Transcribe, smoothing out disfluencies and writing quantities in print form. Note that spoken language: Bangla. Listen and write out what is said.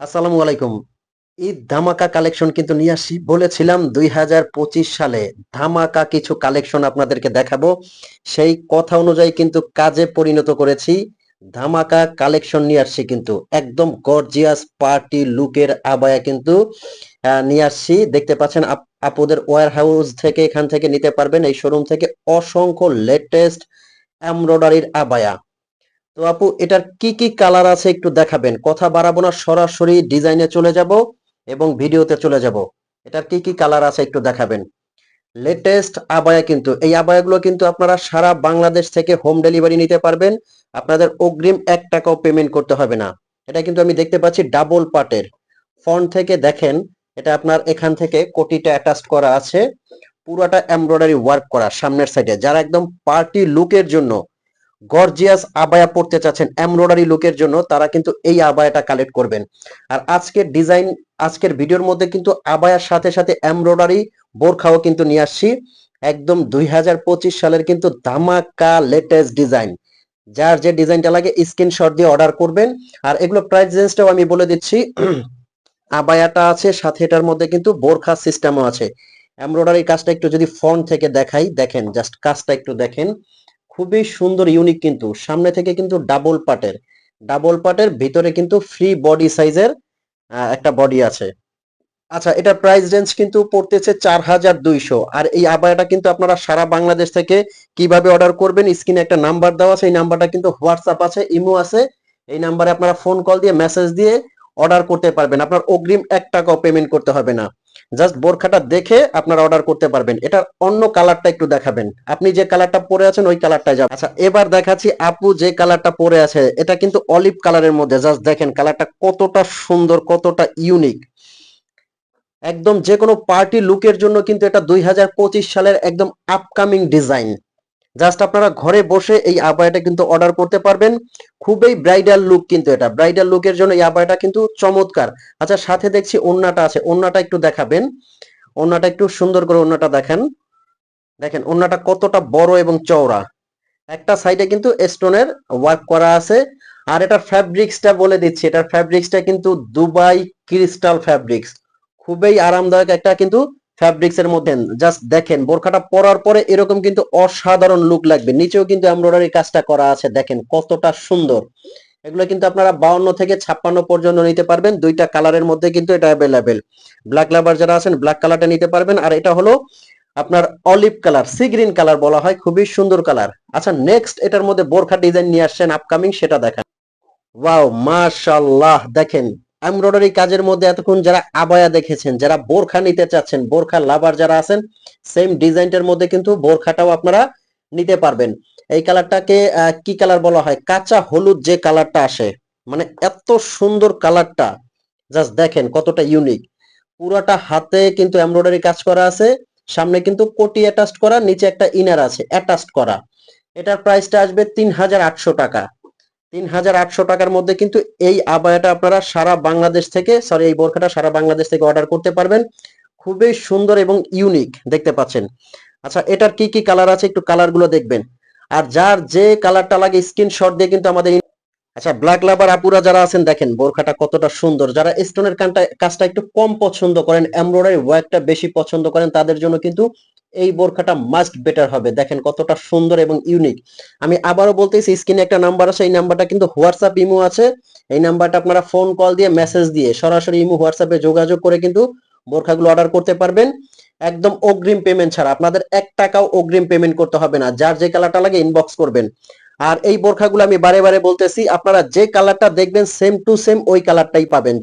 আসসালামু আলাইকুম। ঈদ ধামাকা কালেকশন কিন্তু নিয়ে আসি বলেছিলাম 2025 সালে ধামাকা কিছু কালেকশন আপনাদেরকে দেখাবো। সেই কথা অনুযায়ী কিন্তু কাজে পরিণত করেছি। ধামাকা কালেকশন নিয়ে আসছি কিন্তু একদম গর্জিয়াস পার্টি লুকের আবায়া কিন্তু নিয়ে আসছি। দেখতে পাচ্ছেন আপুদের ওয়্যার হাউস থেকে এখান থেকে নিতে পারবেন, এই শোরুম থেকে অসংখ্য লেটেস্ট এমব্রয়ডারির আবায়া। তো আপু এটার কি কি কালার আছে একটু দেখাবেন, কথা বাড়াবো না, সরাসরি ডিজাইনে চলে যাব এবং ভিডিওতে চলে যাব। এটার কি কি কালার আছে একটু দেখাবেন। লেটেস্ট আবায়া কিন্তু এই আবায়াগুলো কিন্তু আপনারা সারা বাংলাদেশ থেকে হোম ডেলিভারি নিতে পারবেন। আপনাদের অগ্রিম 1 টাকাও পেমেন্ট করতে হবে না। এটা কিন্তু আমি দেখতে পাচ্ছি ডাবল পার্টের ফন্ট থেকে দেখেন। এটা আপনার এখান থেকে কোটিটা অ্যাটাচ করা আছে, পুরোটা এমব্রয়ডারি ওয়ার্ক করা সামনের সাইডে। যারা একদম পার্টি লুকের জন্য গর্জিয়াস আবায়া পড়তে চাচ্ছেন এমব্রয়ডারি লুকের জন্য, তারা কিন্তু এই আবায়াটা কালেক্ট করবেন। আর আজকের ডিজাইন, আজকের ভিডিওর মধ্যে কিন্তু আবায়ার সাথে সাথে এমব্রয়ডারি বোরখাও কিন্তু নিয়ে আসছি। একদম 2025 সালের কিন্তু ধামাকা লেটেস্ট ডিজাইন। যার যে ডিজাইনটা লাগে স্ক্রিনশট দিয়ে অর্ডার করবেন। আর এগুলো প্রাইস রেঞ্জটাও আমি বলে দিচ্ছি। আবায়াটা আছে সাথে, এটার মধ্যে কিন্তু বোরখা সিস্টেমও আছে। এমব্রয়ডারি কাজটা একটু যদি ফ্রন্ট থেকে দেখাই, দেখেন জাস্ট কাজটা একটু দেখেন, খুবই সুন্দর ইউনিক। কিন্তু সামনে থেকে কিন্তু ডাবল পার্টের ভিতরে কিন্তু ফ্রি বডি সাইজের একটা বডি আছে। আচ্ছা, এটার প্রাইস রেঞ্জ কিন্তু পড়তেছে 4200। আর এই আবায়াটা কিন্তু আপনারা সারা বাংলাদেশ থেকে কিভাবে অর্ডার করবেন, স্ক্রিনে একটা নাম্বার দেওয়া আছে, এই নাম্বারটা কিন্তু হোয়াটসঅ্যাপ আছে, ইমো আছে। এই নাম্বারে আপনারা ফোন কল দিয়ে মেসেজ দিয়ে অর্ডার করতে পারবেন। আপনার অগ্রিম 1 টাকাও পেমেন্ট করতে হবে না। জাস্ট বোরখাটা দেখে আপনারা অর্ডার করতে পারবেন। এটার অন্য কালারটা একটু দেখাবেন, আপনি যে কালারটা পরে আছেন ওই কালারটাই যাবে। আচ্ছা, এবার দেখাচ্ছি আপু যে কালারটা পরে আছে, এটা কিন্তু অলিভ কালারের মধ্যে। জাস্ট দেখেন কালারটা কতটা সুন্দর, কতটা ইউনিক। একদম যে কোনো পার্টি লুকের জন্য কিন্তু এটা 2025 সালের একদম আপকামিং ডিজাইন। জাস্ট আপনারা ঘরে বসে এই আবায়াটা কিন্তু অর্ডার করতে পারবেন। খুবই ব্রাইডাল লুক, কিন্তু এটা ব্রাইডাল লুকের জন্য এই আবায়াটা কিন্তু চমৎকার। আচ্ছা, সাথে দেখছি ওন্নাটা আছে, ওন্নাটা একটু দেখাবেন। ওন্নাটা একটু সুন্দর করে ওন্নাটা দেখেন। দেখেন ওন্নাটা কতটা বড় এবং চওড়া। একটা সাইডে কিন্তু স্টোনের ওয়ার্ক করা আছে। আর এটার ফ্যাব্রিক্সটা বলে দিচ্ছি, এটার ফ্যাব্রিক্সটা কিন্তু দুবাই ক্রিস্টাল ফ্যাব্রিক্স। খুবই আরামদায়ক একটা কিন্তু ফ্যাব্রিক্স এর মধ্যে। জাস্ট দেখেন বোরখাটা পরার পরে এরকম কিন্তু অসাধারণ লুক লাগবে। নিচেও কিন্তু এমব্রয়ডারি কাজটা করা আছে, দেখেন কতটা সুন্দর। এগুলো কিন্তু আপনারা 52 থেকে 56 পর্যন্ত নিতে পারবেন। দুইটা কালারের মধ্যে কিন্তু এটা অ্যাভেলেবেল। ব্ল্যাক লাভার যারা আছেন ব্ল্যাক কালারটা নিতে পারবেন। আর এটা হলো আপনার olive colour, sea green colour বলা হয়, খুবই সুন্দর কালার। আচ্ছা, নেক্সট এটার মধ্যে বোরখা ডিজাইন নিয়ে আসছেন আপকামিং, সেটা দেখান। ওয়াও, মাশাআল্লাহ, দেখেন এমব্রয়ডারি কাজের মধ্যে এতক্ষণ যারা আবায়া দেখেছেন, যারা বোরখা নিতে চাচ্ছেন, বোরখা লাভার যারা আছেন, সেম ডিজাইনটার মধ্যে কিন্তু বোরখাটাও আপনারা নিতে পারবেন। এই কালারটাকে কি কালার বলা হয়, কাঁচা হলুদ যে কালারটা আসে, মানে এত সুন্দর কালারটা। জাস্ট দেখেন কতটা ইউনিক। পুরোটা হাতে কিন্তু এমব্রয়ডারি কাজ করা আছে। সামনে কিন্তু কোটি অ্যাটাচ করা, নিচে একটা ইনার আছে অ্যাটাচ করা। এটার প্রাইসটা আসবে 3800 টাকা। 3800 টাকার মধ্যে কিন্তু এই আবায়াটা আপনারা সারা বাংলাদেশ থেকে, সরি এই বোরখাটা সারা বাংলাদেশ থেকে অর্ডার করতে পারবেন। খুবই সুন্দর এবং ইউনিক দেখতে পাচ্ছেন। আচ্ছা, এটার কি কি কালার আছে একটু কালারগুলো দেখবেন। আর যার যে কালারটা লাগে স্ক্রিনশট দিয়ে কিন্তু আমাদের। আচ্ছা, ব্ল্যাক লাভার আপুরা যারা আছেন, দেখেন বোরখাটা কতটা সুন্দর। যারা স্টোনের কাজটা একটু কম পছন্দ করেন, এমব্রয়ডারি ওয়ার্কটা বেশি পছন্দ করেন, তাদের জন্য কিন্তু এই বোরখাটা মাস্ট বেটার হবে। দেখেন কতটা সুন্দর এবং ইউনিক। আমি আবারও বলতেছি, স্ক্রিনে একটা নাম্বার আছে, এই নাম্বারটা কিন্তু হোয়াটসঅ্যাপ ইমো আছে। এই নাম্বারটা আপনারা ফোন কল দিয়ে মেসেজ দিয়ে সরাসরি ইমো হোয়াটসঅ্যাপে যোগাযোগ করে কিন্তু বোরখাগুলো অর্ডার করতে পারবেন। একদম অগ্রিম পেমেন্ট ছাড়া, আপনাদের 1 টাকাও অগ্রিম পেমেন্ট করতে হবে না। যার যে কালারটা লাগে ইনবক্স করবেন। আর এই বোরখাগুলো আমি বারে বারে বলতেছি, আপনারা যে কালারটা দেখবেন সেম টু সেম ওই কালারটাই পাবেন।